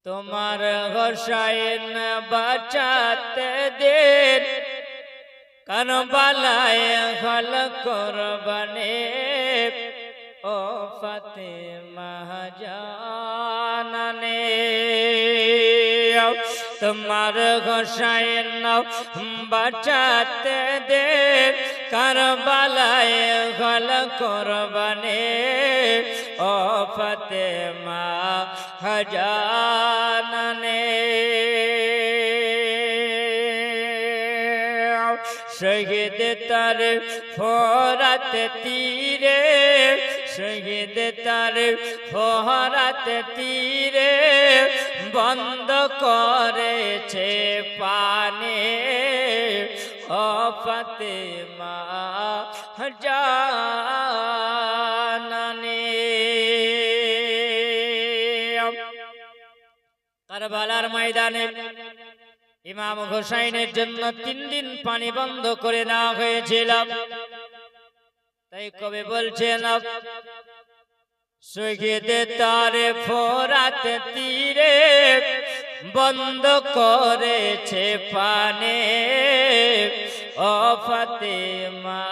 তোমার হোসাইন বাঁচাতে দিন কারবালায় হল কুরবানি ও ফাতেমা জানানে তোমার হোসাইন বাঁচাতে দিন কারবালায় হল কুরবানি ও ফাতেমা জানানে শহীদ তার ফোরাত তীরে শহীদ তার ফোরাত তীরে বন্ধ করেছে পানে ও ফাতেমা জানানে কারবালার ময়দানে ইমাম হোসাইনের জন্য 3 দিন পানি বন্ধ করে দেওয়া হয়েছিল। তাই কবি বলছেন শহীদ তার ফোরাত তীরে বন্ধ করেছে পানি ও ফাতেমা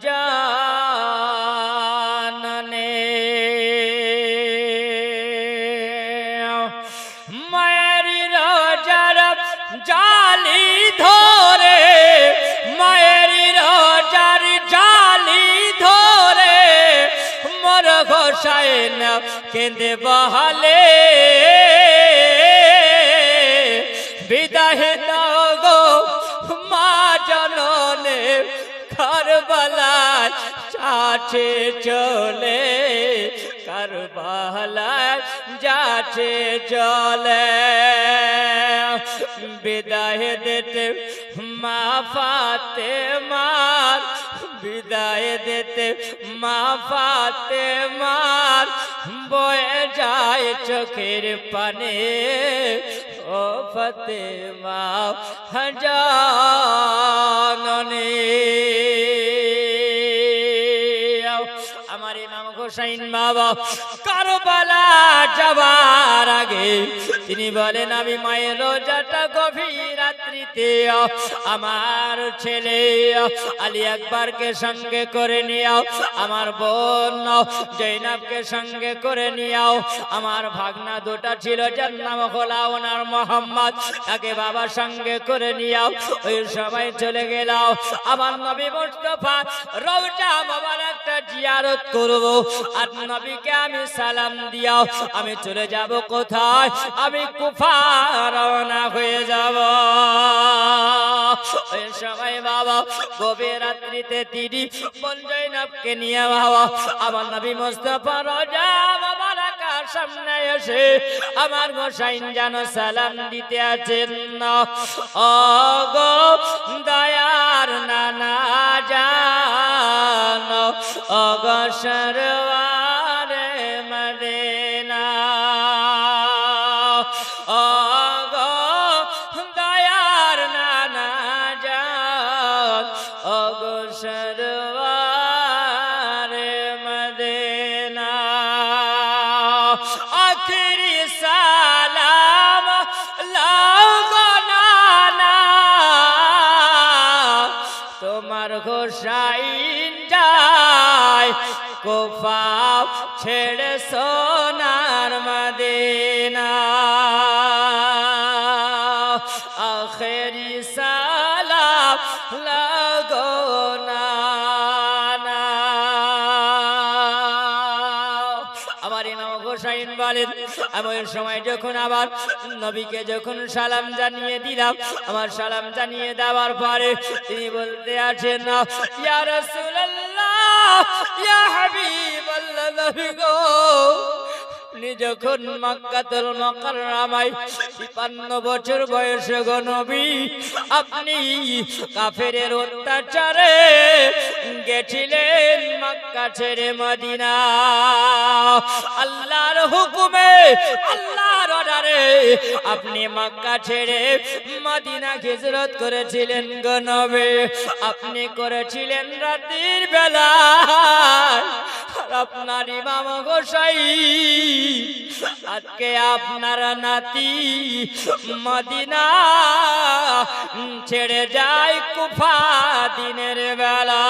জানানে জালি ধরে মায়ের রোজার জালি ধরে মোর হোসাইন কেঁদে বহালে বিদায় দাও গো মা জননে কারবালায় যাচ্ছে চলে কারবালায় যাচ্ছে চলে বিদায় দিতে মা ফাতেমার বিদায় দিতে মা ফাতেমার বয়ে যায় চোখের পানে ও ফাতেমা জানানে আমার ইমাম হোসাইন বাবা কারবালা যাবার আগে তিনি বলেন আমি মায়ের রোজাটা গভীর রাত্রিতে আমার ছেলে আলী আকবরকে সঙ্গে করে নিও আমার বোন জৈনবকে সঙ্গে করে নিও আমার ভাগনা দুটা ছিল যার নাম হলো ওনার মোহাম্মদ তাকে বাবার সঙ্গে করে নিও ওই সময় চলে গেল আমার নবী মুস্তাফা রওজা মোবারকটা জিয়ারত করব আর নবীকে আমি সালাম দিও আমি চলে যাব কোথায় আমি কুফা রওনা হয়ে যাব ওই সময় বাবা গভীর রাত্রিতে তিনি বোন জৈনবকে নিয়ে বাবা আমার নবী মুস্তাফা রওজা মোবারকার সামনে এসে আমার হোসাইন যেন সালাম দিতে আছেন ও গো দয়ার নানা জান ও গো সরওয়ারে মদিনা ও গো দয়ার নানা জান ও গো সরওয়ারে মদিনা আখিরি সালাম লাও গো নানা তোমার হোসাইন যায় কুফা ছেড়ে সোনার মদিনা আখেরি সালাম লাগো নানা আমার ইমাম হোসাইন বলেন আমি ওই সময় যখন আবার নবীকে যখন সালাম জানিয়ে দিলাম আমার সালাম জানিয়ে দেওয়ার পরে তিনি বলতে আছেন ইয়া রাসূলুল্লাহ ইয়া হাবিবাল্লাহ নবী গো আপনি যখন মক্কাতুল মুকাররমায় ৫৩ বছর বয়সে গো নবী আপনি কাফেরের অত্যাচারে গেছিলেন মক্কা ছেড়ে মদিনা আল্লাহর হুকুমে আল্লাহর অর্ডারে আপনি মক্কা ছেড়ে মদিনা হিজরত করেছিলেন গো নবী আপনি করেছিলেন রাতের বেলা আপনার ইমাম হোসাইন আজকে আপনার নাতি মদিনা ছেড়ে যায় কুফা দিনের বেলা।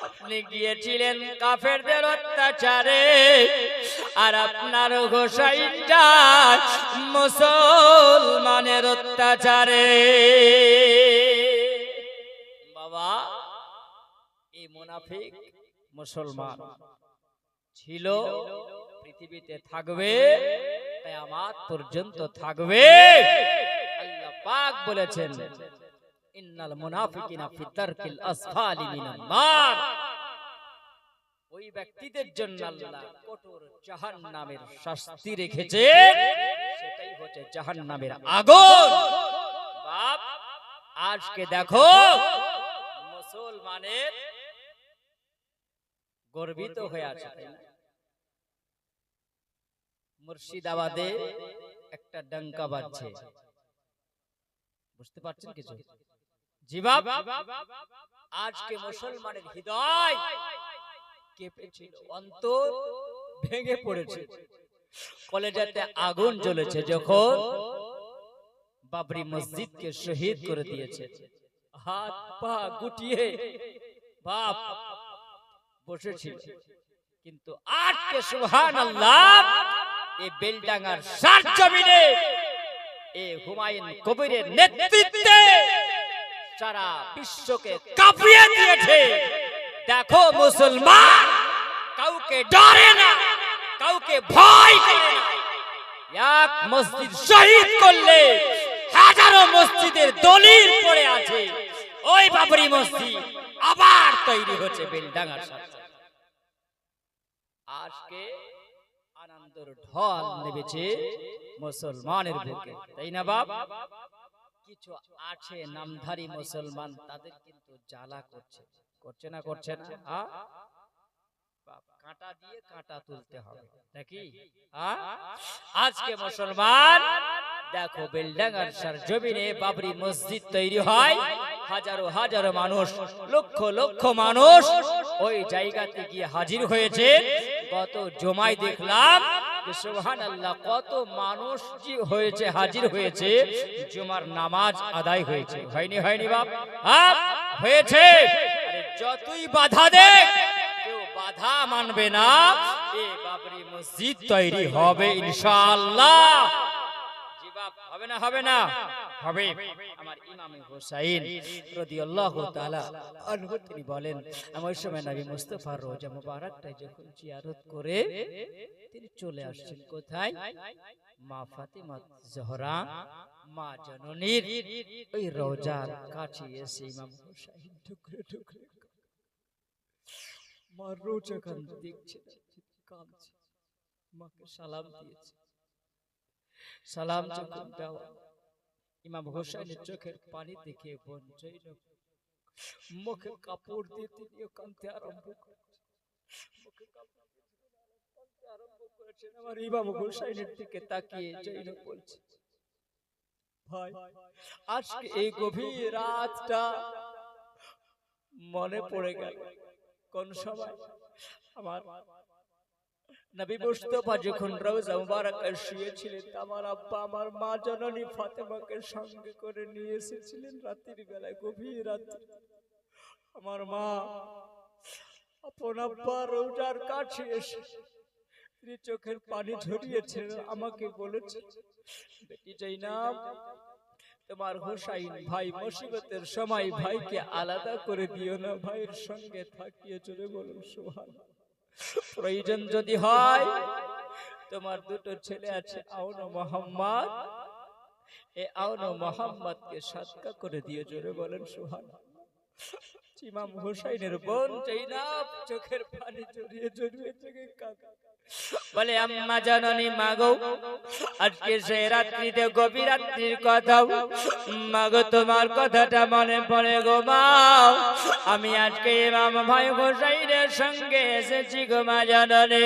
আপনি গিয়েছিলেন কাফেরদের অত্যাচারে, আর আপনার হোসাইন যায় মুসলমানের অত্যাচারে। বাবা, এই মুনাফিক মুসলমান ছিল, পৃথিবীতে থাকবে, কিয়ামত পর্যন্ত থাকবে। আল্লাহ পাক বলেছেন, ইন্নাল মুনাফিকিনা ফি দারকিল আসফালি মিনান নার। ওই ব্যক্তিদের জন্য আল্লাহ কঠোর জাহান্নামের শাস্তি রেখেছে, সেটাই হচ্ছে জাহান্নামের আগুন। বাপ, আজকে দেখো মুসলমানের গর্বিত হয়ে আছে। মুর্শিদাবাদে একটা ডঙ্কা বাজছে, বুঝতে পারছেন কিছু? জি বাপ, আজকে মুসলমানের হৃদয় কেঁপেছিল, অন্তর ভেঙে পড়েছে, কলেজাতে আগুন জ্বলেছে যখন বাবরি মসজিদকে শহীদ করে দিয়েছে। হাত পা গুটিয়ে বাপ বসেছিল, কিন্তু আজকে সুবহানাল্লাহ এই বেলডাঙ্গার সারজমিনে এই হুমায়ুন কবিরের নেতৃত্বে সারা বিশ্বকে কাঁপিয়ে দিয়েছে। দেখো মুসলমান কাউকে ডরে না, কাউকে ভয় করে না। এক মসজিদ শহীদ করলে হাজারো মসজিদের দলিল পড়ে আছে। ওই বাবরি মসজিদ আবার তৈরি হচ্ছে বেলডাঙ্গার সাথে। আজকে আনন্দের ঢল নেমেছে মুসলমানের বুকে, তাই না বাপ? কিছু আছে নামধারী মুসলমান, তাদের কিন্তু জ্বালা করছে, করছে না? করছে না? কাঁটা দিয়ে কাঁটা তুলতে হবে নাকি? আজকে মুসলমান দেখো বেলডাঙ্গার সারজমিনে বাবরি মসজিদ তৈরি হয়, হাজারো হাজারো মানুষ, লক্ষ লক্ষ মানুষ ওই জায়গাতে গিয়ে হাজির হয়েছে। গত জমায় দেখলাম যে সুবহানাল্লাহ কত মানুষ হয়েছে, হাজির হয়েছে, জুমার নামাজ আদায় হয়েছে। হয়নি? হয়নি বাপ? হয়েছে। যতই বাধা দেখ, কেউ বাধা মানবে না, এই বাবরি মসজিদ তৈরি হবে ইনশাআল্লাহ। জি বাপ, হবে না? হবে না? হবে। আমার ইমাম হোসাইন রাদিয়াল্লাহু তাআলা আনহু তিনি বলেন, আমার সময় নবী মুস্তাফার রোজা মুবারকটা যখন জিয়ারত করে তিনি চলে আসছেন কোথায়? মা ফাতিমা জোহরা, মা জননীর ওই রোজার কাছে এসে ইমাম হোসাইন টুকরে টুকরে মা রোজা খান দেখছে, কাঁদছে, মাকে সালাম দিয়েছে। সালাম যখন দেওয়া, ইমাম হোসেনের চোখের পানি দেখে বোন জৈনব মুখে কাপড় দিয়ে তিনিও কাঁদতে আরম্ভ করেছেন। আমার ইমাম হোসেনের দিকে তাকিয়ে জৈনব বলছে, ভাই আজকে এই গভীর রাতটা মনে পড়ে গেল কোন সময় আমার নবী মুস্তাফা যখন রওজা মুবারকে শুয়েছিলেন, আমার আব্বা আমার মা জননী ফাতেমাকে সঙ্গে করে নিয়ে এসেছিলেন রাতের বেলায়, গভীর রাতে। আমার মা আপন আব্বা রওজার কাছে এসে তিনি চোখের পানি ঝরিয়েছেন, আমাকে বলেছে, বেটি জাইনাব, তোমার হোসাইন ভাই মুসিবতের সময় ভাইকে আলাদা করে দিও না, ভাইয়ের সঙ্গে থাকিয়ে চলে। বলুন সুবহানাল্লাহ। প্রয়োজন যদি হয়, তোমার দুটো ছেলে আছে আউন ও মোহাম্মদ, এই আউন ও মোহাম্মদকে সাদকা করে দিও। জোরে বলেন সুবহানাল্লাহ। ইমাম হুসাইনের বোন জৈনব চোখের পানি জড়িয়ে জড়িয়ে চোখে কাঁদে, বলে আম্মা জননী মাগো, আজকে সে রাত্রিতে গভীর রাত্রির কথা মাগো, তোমার কথাটা মনে পড়ে গো মা। আমি আজকে ইমাম ভাই হুসাইনের সঙ্গে এসেছি গো মা জননী।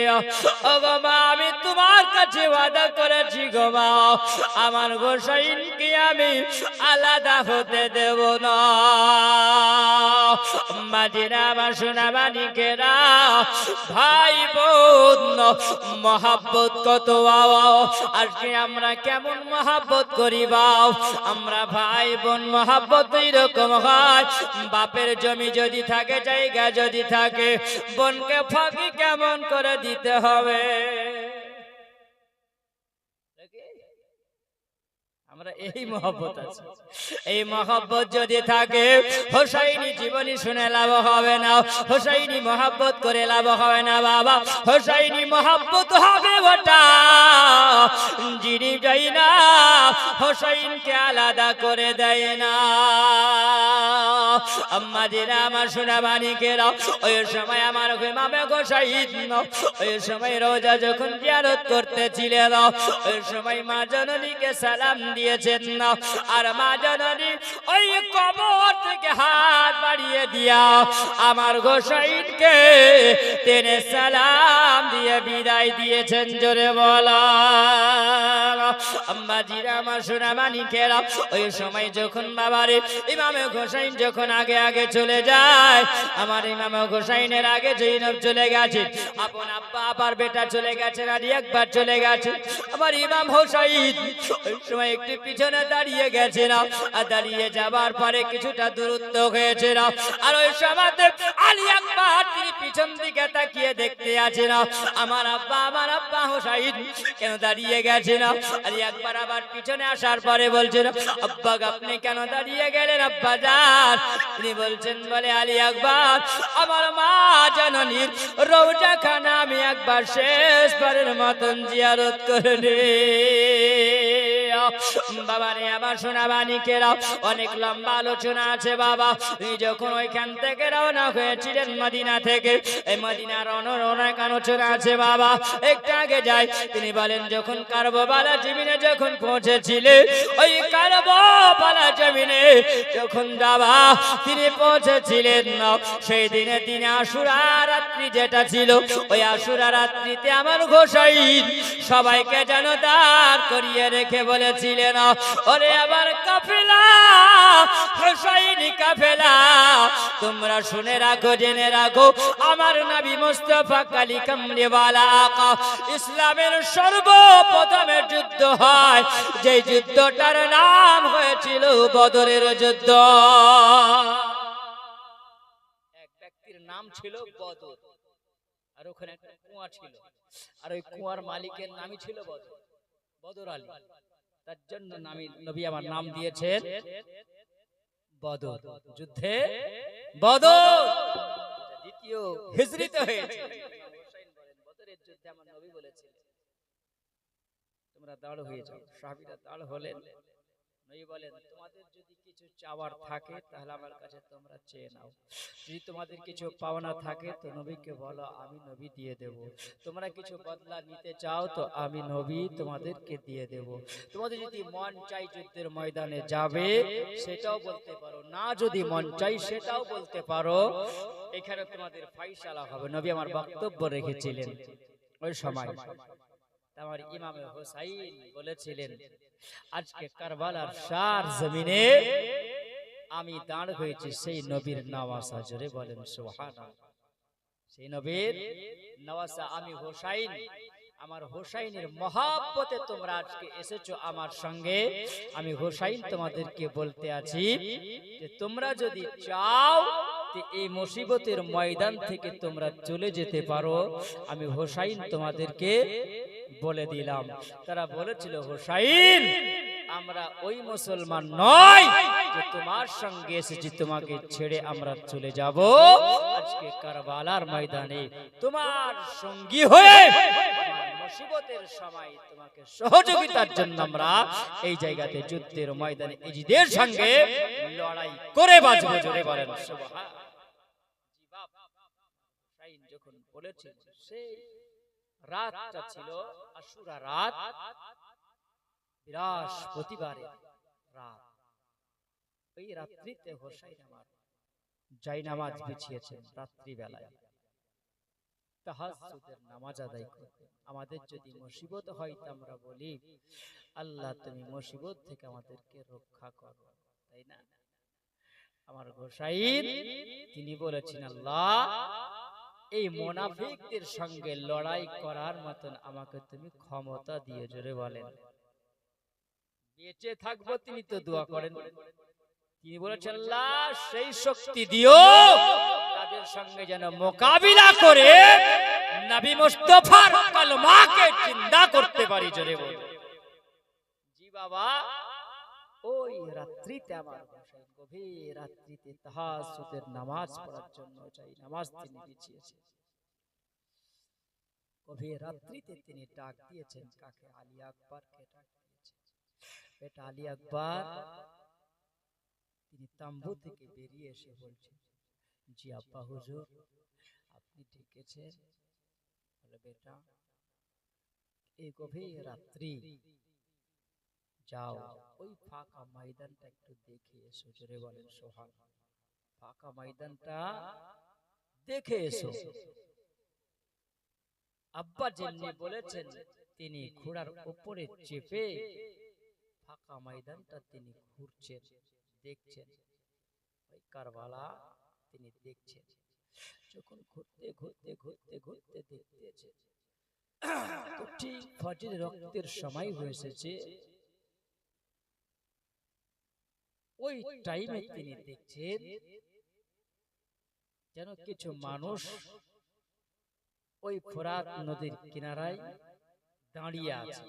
ও গো মা, আমি তোমার কাছে ওয়াদা করেছি গো মা, আমার হুসাইনকে আমি আলাদা হতে দেব না। মাদিনা আমার সোনা মানিকেরা, ভাই বোন মহাব্বত কত আজকে আমরা কেমন মহাব্বত করি বাও। আমরা ভাই বোন মহাব্বত এরকম হয়, বাপের জমি যদি থাকে, জায়গা যদি থাকে, বোনকে ফাঁকি কেমন করে দিতে হবে। আমরা এই মহব্বত আছে, এই মহব্বত যদি থাকে, হুসাইনি জীবনী শুনে লাভ হবে না, হুসাইনি মহব্বত করে লাভ হবে না বাবা। হুসাইনি মহব্বত হবে ওটা যিনি যাই না হুসাইনকে আলাদা করে দেয় না। আম্মা দিনা আমার সোনা মানিকেরা, ওই সময় আমার ইমামে হুসাইন ওই সময় রোজা যখন জিয়ারত করতেছিলেন, ওই সময় মা জননীকে সালাম দিয়েছেন না, আর মা জননী ওই কবর থেকে হাত বাড়িয়ে দিয়া আমার হুসাইনকে টেনে সালাম দিয়ে বিদায় দিয়েছেন। জোরে বলা আম্মা জিরা আমার সোনা মানিকেরা, ওই সময় যখন বাবারে ইমামে হুসাইন যখন আগে আগে চলে যায়, আমার ইমামে হুসাইনের আগে জৈনব চলে গেছে, আপন আব্বা আবার বেটা চলে গেছে, আলী একবার চলে গেছে, আমার ইমাম হুসাইন ওই সময় একটু পিছনে দাঁড়িয়ে গেছে না, আর দাঁড়িয়ে যাবার পরে কিছুটা দূরত্ব হয়েছে না, আর ওই সময়তে আলী একবার তিনি পিছন দিকে তাকিয়ে দেখতে আছে না, আমার আব্বা হুসাইন কেন দাঁড়িয়ে গেছে না। আলী একবার আবার পিছনে আসার পরে বলছেন, আব্বা আপনি কেন দাঁড়িয়ে গেলেন আব্বা জান? তিনি বলছেন, বলে আলী একবার আমার মা জননীর রওজাখানা আমি একবার শেষবারের মতন জিয়ারত করে নে। বাবা রে আমার সোনা মানিকেরা, অনেক লম্বা আলোচনা আছে বাবা। তুমি যখন ওইখান থেকে রওনা হয়েছিলেন মদিনা থেকে, এই মদিনার অনেক আলোচনা আছে বাবা। একটু আগে যাই, তিনি বলেন যখন কারবালা জমিনে যখন পৌঁছেছিলেন, ওই কারবালা জমিনে যখন বাবা তিনি পৌঁছেছিলেন, সেই দিনে তিনি আশুরা রাত্রি যেটা ছিল, ওই আশুরা রাত্রিতে আমার হুসাইন সবাইকে যেন দাঁড় করিয়ে রেখে বলেছিলেন, ওরে আবার কাফেলা হুসাইনি কাফেলা, তোমরা শুনে রাখো, জেনে রাখো, আমার নবী মুস্তাফা কালী কামলিওয়ালা আকা ইসলামের সর্বপ্রথমের যুদ্ধ হয়, যে যুদ্ধটার নাম হয়েছিল বদরের যুদ্ধ। এক ব্যক্তির নাম ছিল বদর, আর ওখানে একটা কুয়া ছিল, আর ওই কুয়ার মালিকের নামই ছিল বদর, বদর আলী। তার জন্য নবী আমার নাম দিয়েছেন বদর, যুদ্ধে বদর দ্বিতীয় হিজরিতে হয়েছে। বদরের যুদ্ধে আমার নবী বলেছিলেন, তোমরা দাঁড় হয়ে যাও। সাহাবীরা দাঁড় হলেন, নবী বলেন, তোমাদের যদি কিছু চাওয়ার থাকে তাহলে আমার কাছে তোমরা চেয়ে নাও, যদি তোমাদের কিছু পাওনা থাকে তো নবীকে বলো, আমি নবী দিয়ে দেব। তোমরা কিছু বদলা নিতে চাও তো আমি নবী তোমাদেরকে দিয়ে দেব। তোমাদের যদি মন চাই যুদ্ধের ময়দানে যাবে সেটাও বলতে পারো, না যদি মন চাই সেটাও বলতে পারো, এখানে তোমাদের ফাইসালা হবে। নবী আমার বক্তব্য রেখেছিলেন ওই সময়। আমার ইমামে হুসাইন বলেছিলেন, আজকে কারবালার শার জমিনে আমি দাঁড় হয়েছি সেই নবীর নওয়াসা। জোরে বলেন সুবহানাল্লাহ। সেই নবীর নওয়াসা আমি হুসাইন, আমার হুসাইনের মহব্বতে তোমরা আজকে এসেছো আমার সঙ্গে। আমি হুসাইন তোমাদেরকে বলতে আছি যে তোমরা যদি চাও এই মুসিবতের ময়দান থেকে তোমরা চলে যেতে পারো, আমি হুসাইন তোমাদেরকে বলে দিলাম। তারা বলেছিল, হুসাইন আমরা ওই মুসলমান নয় যে তোমার সঙ্গে এসেছি তোমাকে ছেড়ে আমরা চলে যাব। আজকে কারবালার ময়দানে তোমার সঙ্গী হয়ে মুসিবতের সময় তোমাকে সহযোগিতার জন্য আমরা এই জায়গাতে যুদ্ধের ময়দানে ইজিদের সঙ্গে লড়াই করে বাঁচব। জোরে বলেন সুবহানাল্লাহ। বলেছেন সেই রাতটা ছিল আশুরা রাত, বৃহস্পতিবারের রাত। ওই রাত্রিতে হোসাইন আমার জায়নামাজ বিছিয়েছেন রাত্রিবেলায়, তাহাজ্জুদের নামাজ আদায় করতেন। আমাদের যদি মুসিবত হয় তা আমরা বলি আল্লাহ তুমি মুসিবত থেকে আমাদেরকে রক্ষা করো, তাই না? আমার হোসাইন তিনি বলেছেন আল্লাহ এই মুনাফিকদের সঙ্গে লড়াই করার মতন আমাকে তুমি ক্ষমতা দিয়ে, জোরে বলেন। বেঁচে থাকবো তিনি তো দোয়া করেন, তিনি বলেছেন আল্লাহ সেই শক্তি দিও তাদের সঙ্গে যেন মোকাবিলা করে নবী মুস্তাফার কালমাকে জিন্দা করতে পারি, জোরে বলেন। জি বাবা, ওই রাত্রিতে আমার হোসেন গভীর রাত্রিতে তাহাজ্জুদের নামাজ পড়ার জন্য চাই নামাজ তিনি বিছিয়েছেন। গভীর রাত্রিতে তিনি ডাক দিয়েছেন কাকে? আলী আকবরকে ডাক দিয়েছেন। বেটা আলী আকবর, তিনি তাম্বু থেকে বেরিয়ে এসে বলছেন জি আব্বা হুজুর আপনি ডেকেছেন? বলে বেটা এই গভীর রাত্রি যাও ওই ফাঁকা ময়দানটা একটু দেখে এসো, জোরে বলেন সুবহানাল্লাহ। ফাঁকা ময়দানটা দেখে এসো। আব্বা যেমনি বলেছেন তিনি ঘোড়ার উপরে চেপে ফাঁকা ময়দানটা তিনি ঘুরছেন, দেখছেন। ওই কারবালা তিনি দেখছেন। যখন ঘুরতে ঘুরতে ঘুরতে ঘুরতে দেখতেছেন তো ঠিক ফজর রক্তের সময় হয়েছে, ওই টাইমে তিনি দেখছেন যেন কিছু মানুষ ওই ফোরাত নদীর কিনারায় দাঁড়িয়ে আছে।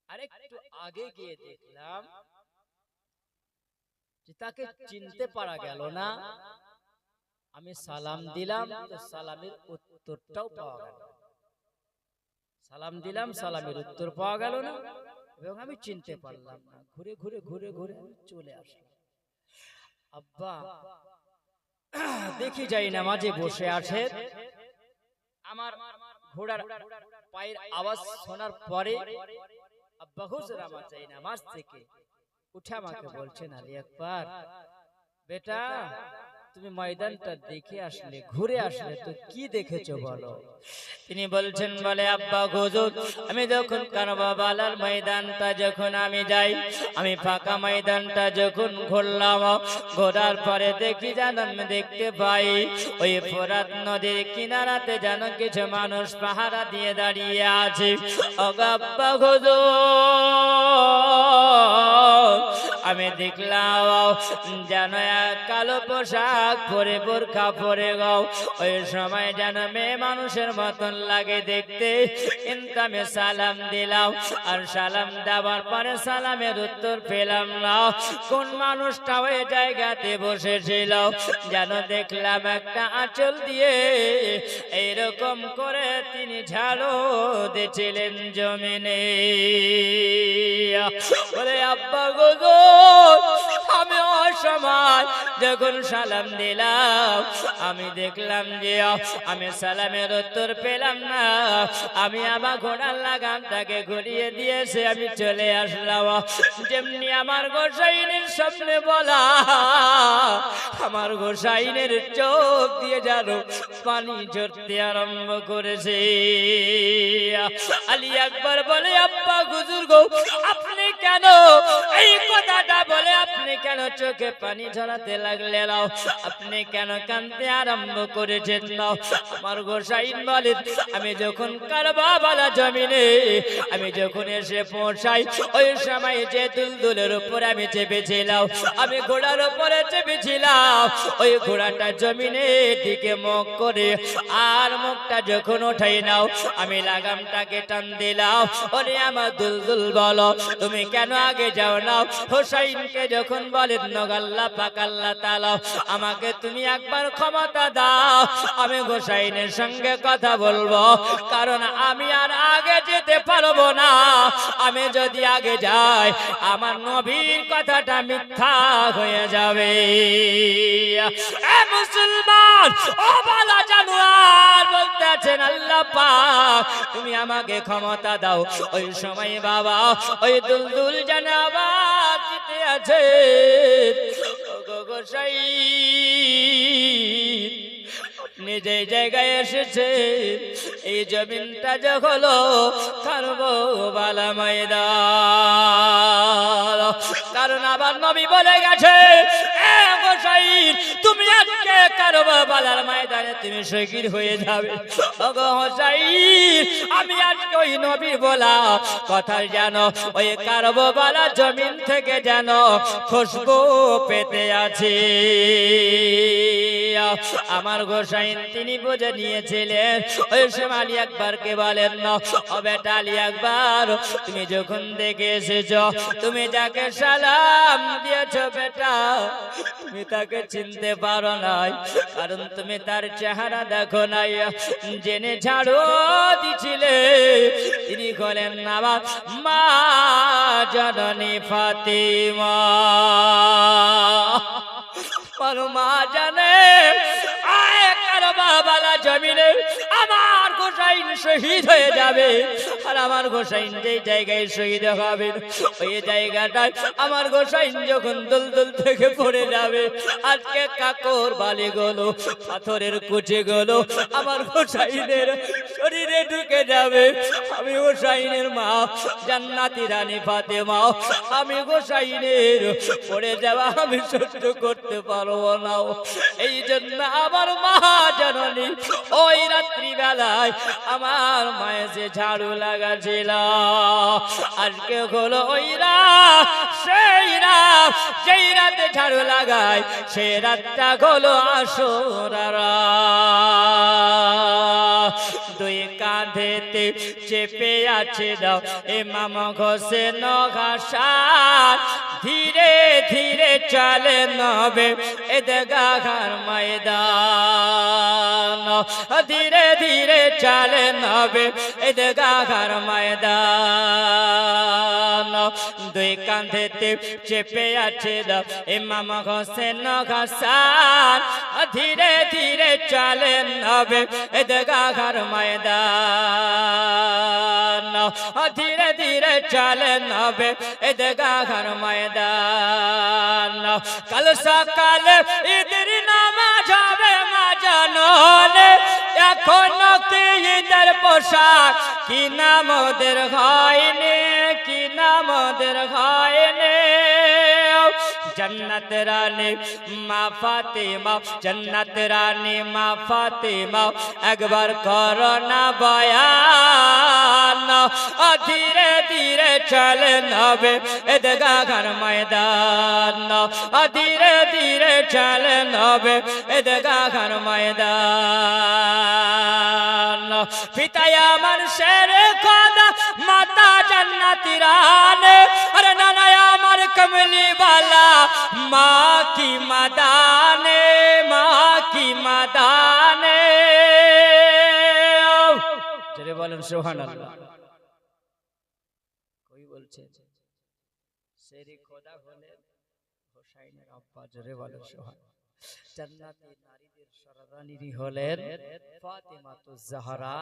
আরেকটু আগে গিয়ে দেখলাম যে তাকে চিনতে পারা গেল না। আমি সালাম দিলাম তো সালামের উত্তরটাও পাওয়া গেল, সালাম দিলাম সালামের উত্তর পাওয়া গেল না এবং আমি চিনতে পারলাম না। ঘুরে ঘুরে ঘুরে ঘুরে চলে আসলাম। আব্বা দেখি যাই নামাজে বসে আছে। আমার ঘোড়ার পায়ের আওয়াজ শোনার পরে আব্বা হুজুর আমার যাই নামাজ থেকে উঠে আমাকে বলছেন আলী আকবর বেটা তুমি ময়দানটা দেখে আসলে, ঘুরে আসলে, তো কি দেখেছো বলো? তিনি বলছেন বলে আব্বা হুজুর আমি যখন কারবালার ময়দানটা যখন আমি যাই, আমি ফাঁকা ময়দানটা যখন ঘুরলাম, ঘোরার পরে দেখি জানো আমি দেখতে পাই ওই ফোরাত নদীর কিনারাতে যেন কিছু মানুষ পাহারা দিয়ে দাঁড়িয়ে আছে। আব্বা হুজুর আমি দেখলাম যেন কালো পোশাক পরে বোরখা পরে গাও, ওই সময় যেন মেয়ে মানুষের মতন লাগে দেখতে। কিন্তু আমি সালাম দিলাম আর সালাম দেওয়ার পরে সালামের উত্তর পেলাম না। কোন মানুষটা ওই জায়গাতে বসেছিল যেন দেখলাম একটা আঁচল দিয়ে এইরকম করে তিনি ঝাড়ু দিয়েছিলেন জমিনে। বলে আব্বা গো আমি অসময় যখন সালাম দিলাম আমি দেখলাম যে আমি সালামের উত্তর পেলাম না। আমি আমার ঘোড়ার লাগামটাকে ঘুরিয়ে দিয়েছে, আমি চলে আসলাম। যেমনি আমার গোসাইনের সামনে বলা, আমার গোসাইনের চোখ দিয়ে যেন পানি ঝরতে আরম্ভ করেছে। আলী আকবর বলে আব্বা হুজুর গো আপনি কেন এই কথাটা বলে আপনি কেন চোখে পানি ঝরাতে লাগলেন? আপনি কেন কাঁদতে আরম্ভ করেছেন? আমার গোসাইন বলে আমি যখন কারবালা জমিনে আমি যখন এসে পৌঁছাই ওই সময় যে দুলদুলের উপরে আমি চেপেছিলাম, আমি ঘোড়ার উপরে চেপেছিলাম, ওই ঘোড়াটা জমিনে দিকে মুখ করে আর মুখটা যখন উঠাই নাও আমি লাগামটাকে টান দিলাম। ওরে আমার দুলদুল বলো তুমি কেন আগে যাও না? হোসাইনকে যখন বলেন নগাল্লা পাকাল্লা তালা আমাকে তুমি একবার ক্ষমতা দাও, আমি হোসাইনের সঙ্গে কথা বলবো, কারণ আমি আর আগে যেতে পারবো না। আমি যদি আগে যাই আমার নবীর কথাটা মিথ্যা হয়ে যাবে। এ মুসলমান জানোয়ার, ও বালা জানোয়ার বলতে আছেন আল্লাহ পাক তুমি আমাকে ক্ষমতা দাও। ওই সময় বাবা ওই দুলদুল যেন আবার দিতে আছে গোসাই নিজে জায়গায় এসেছে। এই জমিনটা যে হলো কারবালা ময়দান, কারণ আবার নবী বলে গেছে এ গোসাই তুমি আজকে কারবালার ময়দানে তুমি শহীদ হয়ে যাবে। ওগো হোসাইন আমি আজকে ওই নবী বলা কথা জানো ওই কারবালা জমিন থেকে যেন খুশবু পেতে আছে। আমার গোসাইন তিনি বুঝে নিয়েছিলেন। ওই সময় আলী আকবরকে বলেন না ও বেটা আলী আকবর তুমি যখন দেখে এসেছ তুমি যাকে সালাম দিয়েছ বেটা তুমি তাকে চিনতে পারো নাই, কারণ তুমি তার চেহারা দেখো নাই। জেনে ঝাড়ু দিছিলে তিনি বলেন আমার মা জননী ফাতিমা। মা জানে কারবালা জমিনে আমার গোসাইন শহীদ হয়ে যাবে, আর আমার গোসাইন যে জায়গায় শহীদ হবে ওই জায়গাটায় আমার গোসাইন যখন দুলদুল থেকে পড়ে যাবে আজকে কাকর বালি গুলো পাথরের কুচি গুলো আমার গোসাইনের শরীরে ঢুকে যাবে। আমি গোসাইনের মা জান্নাতি রানী ফাতেমা আমি গোসাইনের পড়ে যাওয়া আমি সহ্য করতে পারবো না। এই জন্য আমার মা জননী ওই রাত্রি বেলায় আমার মায়ে যে ঝাড়ু লাগাছিল আজকে হলো ওই রাত সেই রাত যেই রাতে ঝাড়ু লাগায় সেই রাতটা হলো আসরের রাত। দুই কাঁধেতে চেপে আছে দাও ইমাম হোসেন ঘাসার ধীরে ধীরে চলে নবে ঈদগাহর ময়দান, ধীরে ধীরে চলে নবে ঈদগাহর ময়দান। দুই কাঁধেতে চেপে আছে দাও ইমাম হোসেন ঘাসার ধীরে ধীরে চলে নবে ঈদগাহর ময়দান, ধীরে ধীরে চলে নবে ঈদগাহর ময়দান। কাল সকালে ঈদের নামাজ হবে মা জানলে এখন কি ঈদের পোশাক কি নাম ওদের হয়নি, কি নাম ওদের হয়নি। जन्नत रानी माँ फातिमा, जन्नत रानी माँ फातिमा एक बार करो ना बयान। धीरे धीरे चले नबे ঈদগাহর ময়দান, धीरे धीरे चले नबे ঈদগাহর ময়দান। পিতায় আমার শেরে খোদা মাতা জান্নাতি রানী, আরে নানা আমার কমলি वाला माँ की मदाने, माँ की मदाने। जरे बोलें सुभान अल्लाह। कोई बोलছে शेरे খোদা হলেন হোসাইনের আব্বা, জোরে বলেন সুবহান। জান্নাতি নারীদের সরদারনী হলেন ফাতেমাতুজ জাহরা,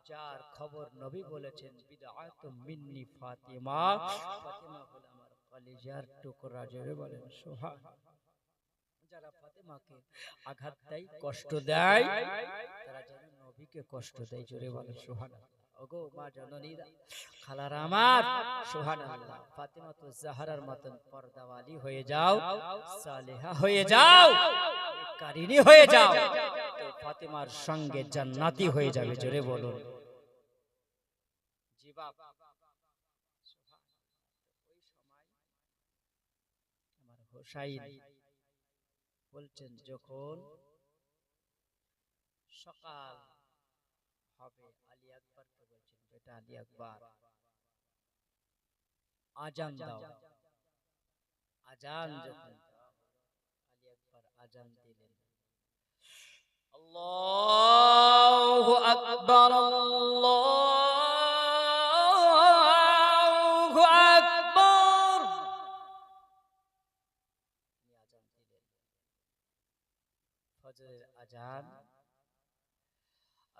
যার খবর নবী বলেছেন বিদআতু মিন্নি ফাতিমা, ফাতিমা হলো আমার কলিজার টুকরা, জোরে বলেন সুবহান। যারা ফাতেমাকে আঘাত দেয় কষ্ট দেয় তারা যেন নবীকে কষ্ট দেয়, জোরে বলেন সুবহানাল্লাহ। ওগো মা জননীরা খালারা আমার সুবহানাল্লাহ, ফাতেমাতুজ জাহরার মতন পর্দাওয়ালি হয়ে যাও, সালেহা হয়ে যাও, কারিনী হয়ে যাও, তো ফাতেমার সঙ্গে জান্নাতি হয়ে যাবে, জোরে বলুন জি বাপ। হোসাইন বলছেন যখন সকাল হবে আলী আকবরকে বলছেন বেটা আলী আকবর আজান দাও। আজান যখন আলী আকবর আজান দিলেন আল্লাহু আকবার আল্লাহু আকবার, ফজরের আজান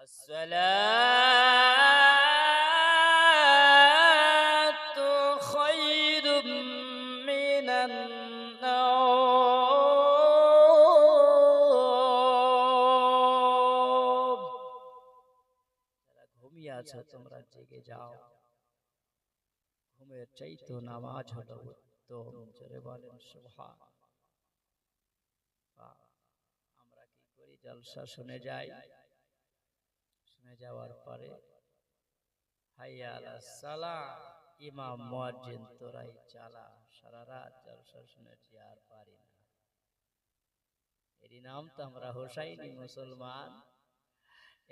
আসসালাতু খায়রুম মিনান নাওম। যারা ঘুমিয়ে আছো তোমরা জেগে যাও, ঘুমের চাইতো নামাজ হলো উত্তম। জোরে বলেন সুবহান। আমরা কি করি, জলসা শুনে যাই, শুনে যাওয়ার পরে হাইয়া আলাস সালাহ, ইমাম মুয়াজ্জিন তোরাই চালা, সারা রাত জলসা শুনেছি আর পারি না। এরই নাম তো আমরা হোসাইনি মুসলমান,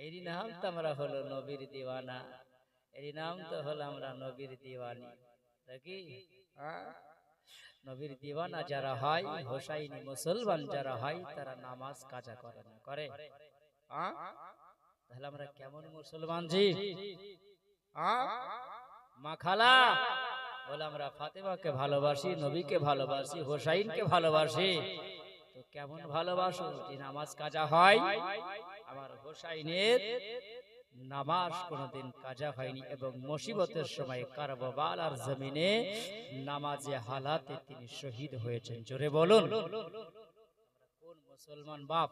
এরই নাম তো আমরা হলো নবীর দিওয়ানা, এরই নাম তো হলো আমরা নবীর দিওয়ানি। দেখি নবীর দিওয়ানা যারা হয়, হোসাইনি মুসলমান যারা হয়, তারা নামাজ কাজা করে না, করে? তাহলে আমরা কেমন মুসলমান জি? মা খালা বলে আমরা ফাতেমাকে ভালোবাসি, নবীকে ভালোবাসি, হোসাইনকে ভালোবাসি। তো কেমন ভালোবাসো যে নামাজ কাজা হয়? আমার হোসাইনের নামাজ কোনদিন কাজা হয়নি, এবং মুসিবতের সময় কারবালার জমিনে নামাজে হালাতে তিনি শহীদ হয়েছেন। জোরে বলুন কোন মুসলমান বাপ?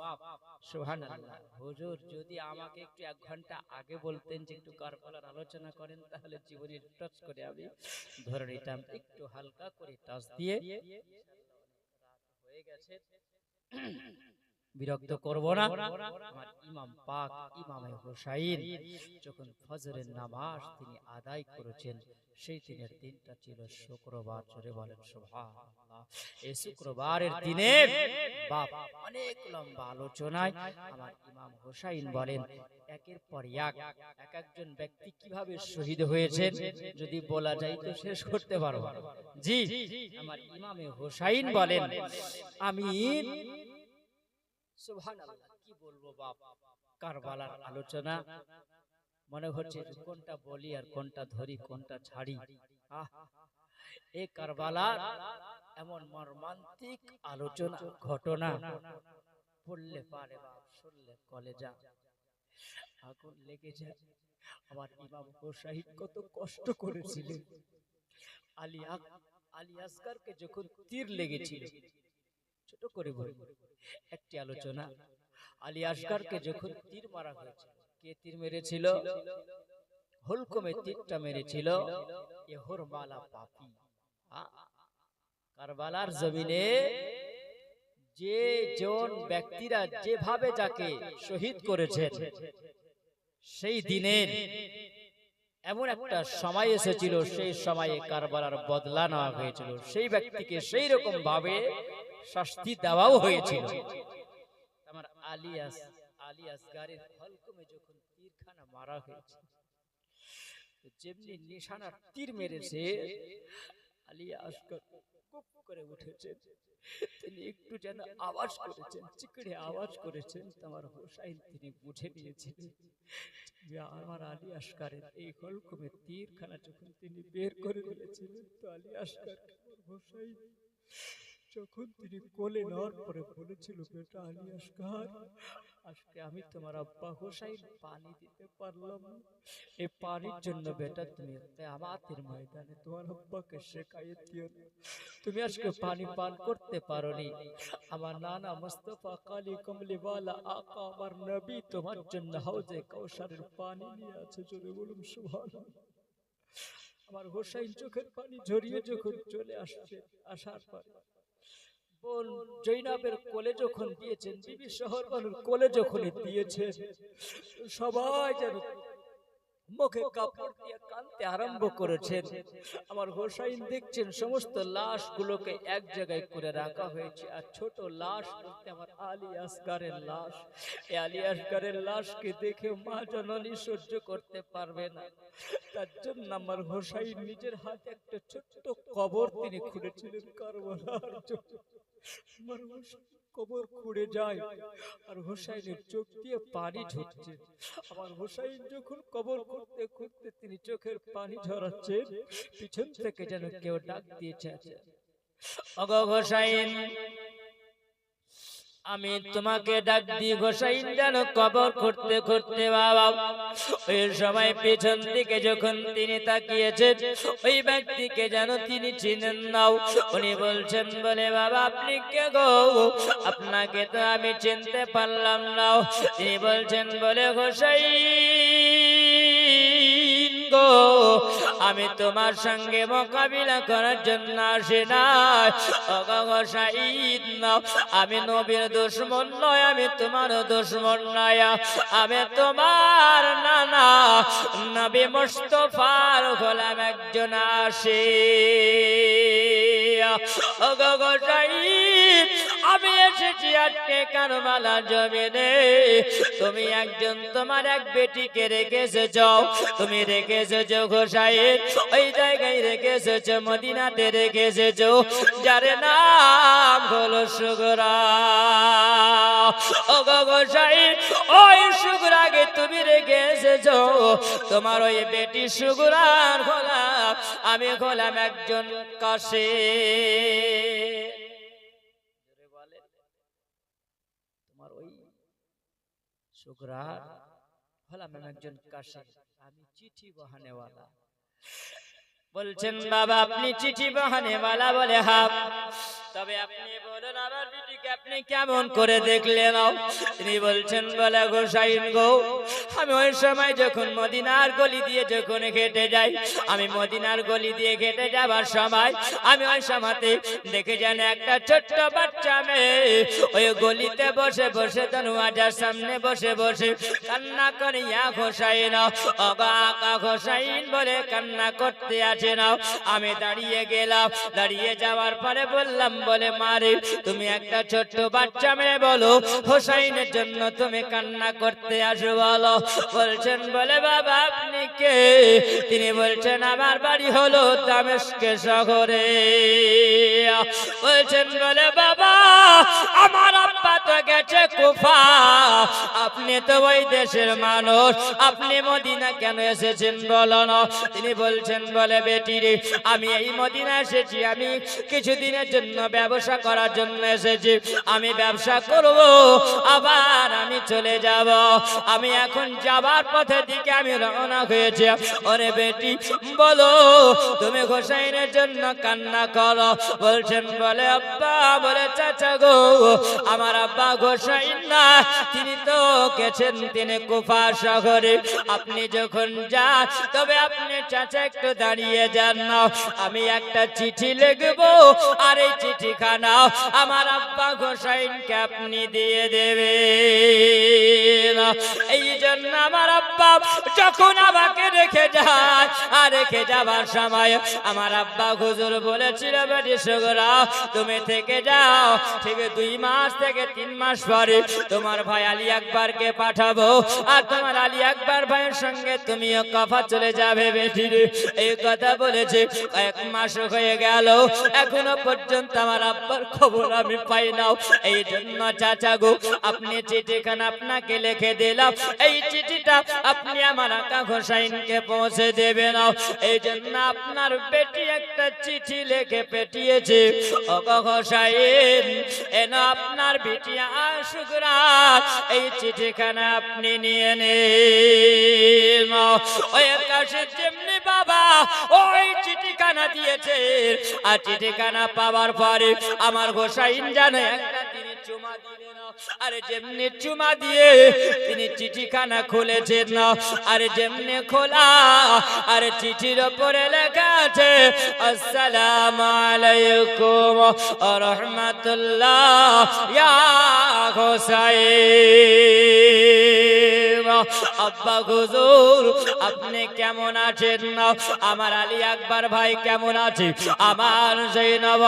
সুবহানাল্লাহ। হুজুর যদি আমাকে একটু 1 ঘন্টা আগে বলতেন যে একটু কারবালার আলোচনা করেন, তাহলে জীবনে টাচ করে আমি ধরে নিতাম। একটু হালকা করে টাচ দিয়ে হয়ে গেছে, বিরক্ত করব না। আমার ইমাম পাক ইমামে হোসাইন যখন ফজরের নামাজ তিনি আদায় করেছেন, সেই দিনের দিনটা ছিল শুক্রবার। জোরে বলেন সুবহানাল্লাহ। এই শুক্রবারের দিনে বাপ অনেক লম্বা আলোচনায় আমার ইমাম হোসাইন বলেন, একের পর এক একজন ব্যক্তি কিভাবে শহীদ হয়েছেন যদি বলা যায় তো শেষ করতে পারবো না। জি, আমার ইমামে হোসাইন বলেন, আমি সুবহানাল্লাহ কি বলবো বাপ, কারবালার আলোচনা মনে হচ্ছে কোনটা বলি আর কোনটা ধরি, কোনটা ছাড়ি। এই কারবালার এমন মর্মান্তিক আলোচনা, ঘটনা পড়লে পারে বাপ, শুনলে কলেজা আগুন লেগে যায়। আমার ইমাম হোসাইন কত কষ্ট করেছিলেন। আলী আসগারকে যখন তীর লেগেছিল, ছোট করে বলি একটি আলোচনা, আলী আসগারকে যখন তীর মারা হয়েছিল, কে তীর মেরেছিল? হুলকুমে তীরটা মেরেছিল ইহরমালা পাপী। কারবালার জমিনে যে জন ব্যক্তিরা যেভাবে যাকে শহীদ করেছেন, সেই দিনের এমন একটা সময় এসেছিল, সেই সময়ে কারবালার বদলা নেওয়া হয়েছিল, সেই ব্যক্তিকে সেই রকম ভাবে শাস্তি দেওয়াও হয়েছিল। আমার আলী আসগারের হুলকুমে যখন তীরখানা মারা হয়েছে, যেমনি নিশানার তীর মেরেছে, আলী আসগার কুপ করে উঠেছেন। তিনি একটু যেন আওয়াজ করেছেন, চিকড়ে আওয়াজ করেছেন। আমার হোসাইন তিনি বুঝে নিয়েছিলেন আমার আলী আসগারের এই হুলকুমে তীরখানা যখন তিনি বের করে দিয়েছিলেন, তো আলী আসগার হোসাইন যখন তিনি কোলে নেওয়ার পরে বলেছিল, বেটা আলী আসগার, আজকে আমি তোমার আব্বা হোসাইন পানি দিতে পারলাম না, এই পানির জন্য বেটা তুমি কিয়ামতের ময়দানে তোমার আব্বাকে শিকায়ত দিও না। তুমি আজকে পানি পান করতে পারোনি, আমার নানা মুস্তাফা কালী কমলিওয়ালা আকা আমার নবী তোমার জন্য হাউজে কাউসারের পানি নিয়ে আছে। জোরে বলুন সুবহানাল্লাহ। আমার হোসাইন চোখের পানি ঝরিয়ে যখন চলে আসছে, আসার পর বোন জৈনবের কোলে যখন দিয়েছেন, বিবি শহরবানুর কোলে যখন দিয়েছেন, সবাই যেন মুখে কাপড় দিয়ে কাঁদতে আরম্ভ করেছেন। আমার হোসাইন দেখছেন সমস্ত লাশগুলোকে এক জায়গায় করে রাখা হয়েছে, আর ছোট লাশ বলতে আমার আলী আসগারের লাশ। এই আলী আসগারের লাশকে দেখে মা জননী সহ্য করতে পারবে না, তার জন্য আমার হোসাইন নিজের হাতে একটা ছোট্ট কবর তিনি খুঁড়েছিলেন কারবালার জন্য। আমার কবর খুঁড়ে যায় আর হোসাইনের চোখ দিয়ে পানি ঝরছে। আমার হোসাইন যখন কবর খুঁড়তে খুঁড়তে তিনি চোখের পানি ঝরাচ্ছেন, পিছন থেকে যেন কেউ ডাক দিয়েছে, ওগো হোসাইন, আমি তোমাকে ডাক দিয়ে গোসাইন যেন কবর করতে করতে বাবা ওই সময় পেছন দিকে যখন তিনি তাকিয়েছেন ওই ব্যক্তিকে যেন তিনি চিনেন নাও। উনি বলছেন বলে বাবা আপনি কে গো, আপনাকে তো আমি চিনতে পারলাম না। তিনি বলছেন বলে গোসাইন গো, আমি তোমার সঙ্গে মোকাবিলা করার জন্য আসি না। গোসাইন না, আমি নবীর দুশমন নয়, আমি তোমার দুশমন নয়, আমি তোমার নানা নবী মুস্তাফার গোলাম একজন আশিক। গোসাইন আমি এসেছি আজকে কারবালার জমিনে। তুমি একজন তোমার এক বেটিকে রেখে এসেছো, তুমি রেখে এসেছো গোসাইন ওই জায়গায় রেখে এসেছো, মদিনাতে রেখে এসেছো, যার নাম হলো সুগরা। ও গোসাইন ওই সুগরাকে তুমি রেখে এসেছো, তোমার ওই বেটি সুগরার গোলাম আমি গোলাম একজন কাশের। তোমার ওই সুগরার গোলাম আমি একজন কাশের, আমি চিঠি বহানেওয়ালা। বলছেন বাবা আপনি চিঠি বহানেওয়ালা? বলে হ্যাঁ। তবে আপনি বলেন আমার বিটিকে আপনি কেমন করে দেখলেন? তিনি বলছেন বলে গোসাইন গো, আমি ওই সময় যখন মদিনার গলি দিয়ে যখন হেঁটে যাই, আমি মদিনার গলি দিয়ে হেঁটে যাবার সময় আমি ওই সময়তে দেখে যেন একটা ছোট্ট বাচ্চা মেয়ে ওই গলিতে বসে বসে দরওয়াজার সামনে বসে বসে কান্না করিয়া গোসাইন আকা গোসাইন বলে কান্না করতে আছে না। আমি দাঁড়িয়ে গেলাম, দাঁড়িয়ে যাওয়ার পরে বললাম বলে মারে তুমি একটা ছোট্ট বাচ্চা মেয়ে, বলো হোসাইনের জন্য তুমি কান্না করতে আসো বলো। বলছেন বলে বাবা আপনি কে? তিনি বলছেন আমার বাড়ি হলো দামেস্কে শহরে। বলছেন বলে বাবা আমার আব্বা তো গেছে কুফা, আপনি তো ওই দেশের মানুষ, আপনি মদিনা কেন এসেছেন বলো না? তিনি বলছেন বলে বেটি রে আমি এই মদিনা এসেছি, আমি কিছুদিনের জন্য ব্যবসা করার জন্য এসেছি, আমি ব্যবসা করব আবার আমি চলে যাব, আমি এখন যাবার পথের দিকে আমি রওনা হয়েছি। ওরে বেটি বলো তুমি গোসাইনের জন্য কান্না করো। বলছেন বলে আব্বা, বলে চাচা গো আমার আব্বা গোসাইন না, তিনি তো গেছেন তিনি কুফা শহরে, আপনি যখন যান তবে আপনি চাচা একটু দাঁড়িয়ে যান না, আমি একটা চিঠি লিখবো আর এই চিঠিখানা আমার আব্বা গোসাইনকে আপনি দিয়ে দেবেন। এই জন্য আমার আব্বা যখন আমাকে রেখে যায় আর রেখে যাবার সময় আমার আব্বা হুজুর বলেছিল বেটি সুগরা তুমি থেকে যাও, ঠিক 2 মাস থেকে 3 মাস পরে তোমার ভাই আলী আকবরকে পাঠাবো আর তোমার আলী আকবর ভাইয়ের সঙ্গে তুমিও কফা চলে যাবে বেটি রে। এই কথা বলেছে 1 মাস হয়ে গেল, এখনো পর্যন্ত আমার আব্বার খবর আমি পাই না। এই জন্য চাচা গো আপনি চিঠিখানা আপনাকে লিখে দিলাম, এই চিঠিটা আপনি আমার আকা হোসাইনকে পৌঁছে দেবেন। এই জন্য আপনার বেটি একটা চিঠি লিখে পাঠিয়েছে। ও হোসাইন এন আপনার বেটি সুগরা, এই চিঠিখানা আপনি নিয়ে নেন। ওই কাছে যেমনি বাবা ওই চিঠিখানা দিয়েছে আর চিঠিখানা পাওয়ার পরে আমার হোসাইন জানে একটা তিনি চুমা দিলেন। আরে যেমনি চুমা দিয়ে তিনি চিঠিখানা খুলেছেন না, আরে যেমনি খোলা আর চিঠির উপরে লেখা আছে আসসালামু আলাইকুম ওয়া রাহমাতুল্লাহ ইয়া হোসাইন। আব্বা হুজুর আপনি কেমন আছেন? আমার আলী আকবর ভাই কেমন আছে? আমার জৈনব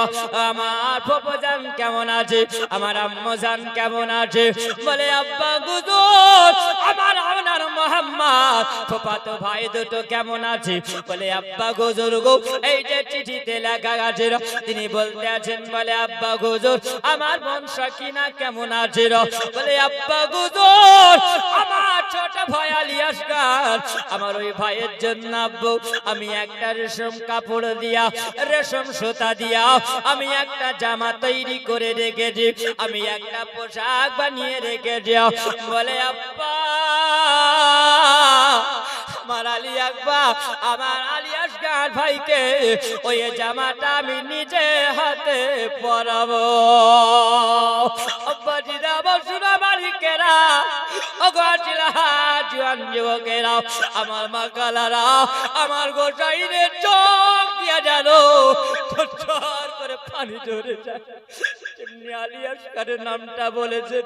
আমার ফুফুজান কেমন আছে? আমার আম্মুজান কেমন আছে? বলে আব্বা হুজুর আমার আপনার মোহাম্মদ ফুফাতো ভাই দুটো কেমন আছে? বলে আব্বা হুজুর গো এই যে চিঠিতে লেখা আছে তিনি বলতে আছেন বলে আব্বা হুজুর আমার বোন সাকিনা কেমন আছে? বলে আব্বা হুজুর আমার ছোট ভাই আলী আসগার আমার ওই ভাইয়ের জন্য আব্বু আমি একটা রেশম কাপড় দিয়া রেশম সুতা দিয়া আমি একটা জামা তৈরি করে রেখেছি আমি একটা পোশাক বানিয়ে রেখেছি বলে আব্বা আমার আলী আকবর আমার আলী আসগার ভাইকে ওই জামাটা আমি নিজে হাতে পরাবো আব্বা জিদা বসুরা মালিকেরা অগটিলা জওয়ান যুবকেরা আমার মা কালারা আমার গোসাইনের চোখ দিয়া জানো ঠোঁট করে পানি ঝরে যায় যেমনি আলী আসগারের নামটা বলেছেন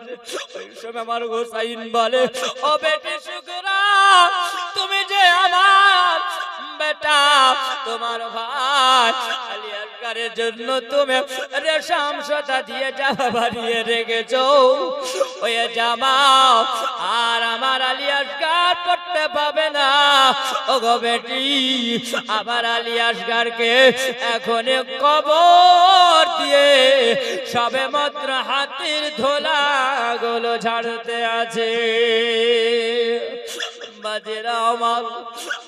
ওই সময় আমার গোসাইন বলে ও বেটি শুকরা তুমি যে আমার বেটা তোমার ভাই আলী আসগারের জন্য তুমি রেশম সুতা দিয়ে জামা বানিয়ে রেখেছো ওই জামা আর আমার আলী আসগার পড়তে পাবে না ও গো বেটি আমার আলী আসগারকে এখন কবর দিয়ে সবে মাত্র হাতির ধোলা গুলো ঝাড়তে আছে বাজেরা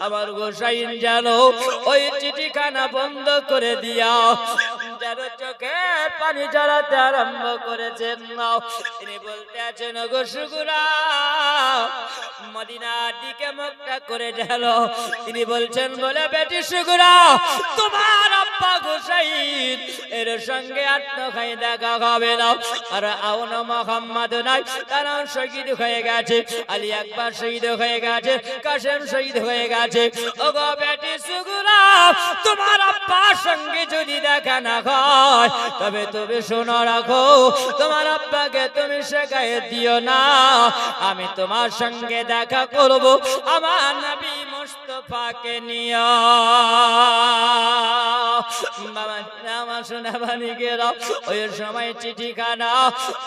আমার গোসাইন জানো ওই চিঠিখানা বন্ধ করে দিয়া যার চোখে পানি ঝরাতে আরম্ভ করেছেন তিনি বলতে আছেন গো শুকুরা মদিনার দিকে মুখটা করে গেল তিনি বলছেন বলে বেটি শুকুরা তোমার আব্বা গোসাইন এর সঙ্গে আত্মখাই দেখা হবে না আর আউন মোহাম্মদ নাই তারা শহীদ হয়ে গেছে আলী আকবর শহীদ হয়ে গেছে কাসেম শহীদ হয়ে গেছে ও গো বেটি শুকুরা তোমার আব্বার সঙ্গে যদি দেখা না হয় তবে তুমি শোনো রাখো তোমার আব্বাকে তুমি শেখায় দিও না আমি তোমার সঙ্গে দেখা করব আমার নবী মুস্তাফাকে নিয়ে আমার সোনা বানিকেরা ওই সময় চিঠিখানা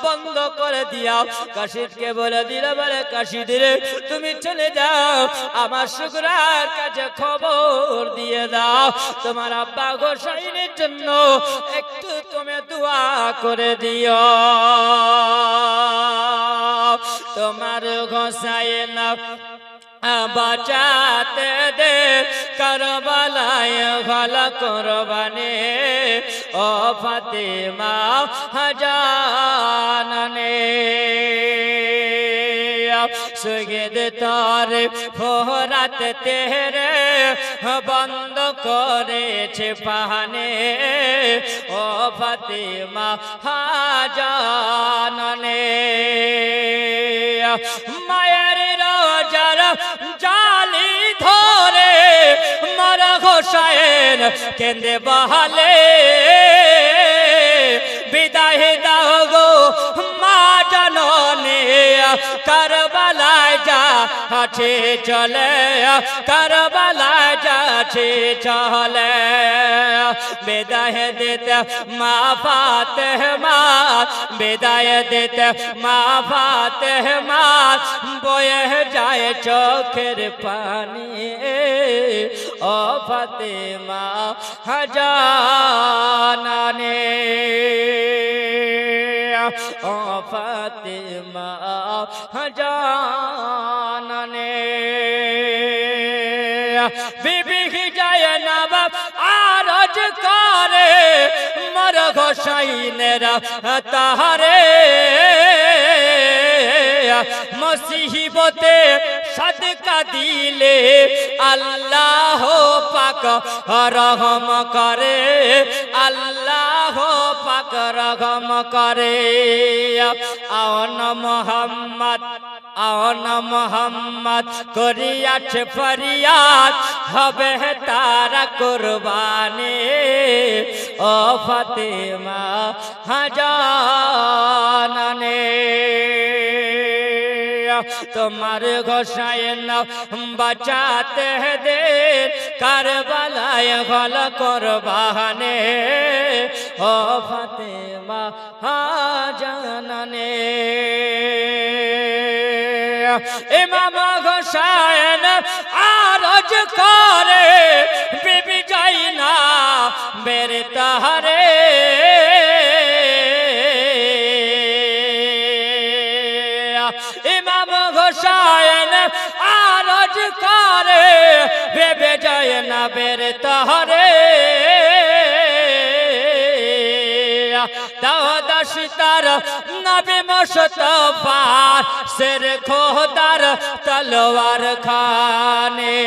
বন্ধ করে দিয়া কাশিদকে বলে দিল বলে কাশিদ রে তুমি চলে যাও আমার শুকরার কাছে খবর দিয়ে দাও তোমার আব্বা গোসাইনের জন্য একটু তুমি দোয়া করে দিও তোমার গোসাইন বাঁচাতে দে কারবালায় গলা কুরবানি ও ফাতেমা জাননে সুগিদ তোর ফোরাত তেরে বন্ধ করেছে পাহানে ও ফাতেমা জাননে মায়ের রোজার জালি ধরে মারা গোসাইন কেঁদে বহালে বিদায় দাও গো মা জাননে কারবালায় যাচ্ছে চলে কারবালায় যাচ্ছে চলে বিদায় দিতে মা ফাতেমা বিদায় দিতে মা ফাতেমা বয়ে যায় চোখের পানি ও ফাতেমা জাননে ও ফাতেমা জাননে বিবি যায় না বাপ আরজ করে মর গোসাইনেরা তাহারে মুসিবতে সদকা দিলে আল্লাহ পাক রহম করে আল্লাহ পাক রহম করে আওন মোহাম্মদ করিয়াছে ফরিয়াদ হবে তারা কুরবানি ও ফাতেমা জাননে তোমার গোসাইন বাঁচাতে দে কারবালায় গল কুরবানি ও ফাতেমা জাননে ইমাম গোসাইন আরজ করে বিবি যাই না বের তাহারে ইমাম গোসাইন নবের তহরে দাওদাস তার নবী মুস্তাফা শের খোদার তলোয়ার খানে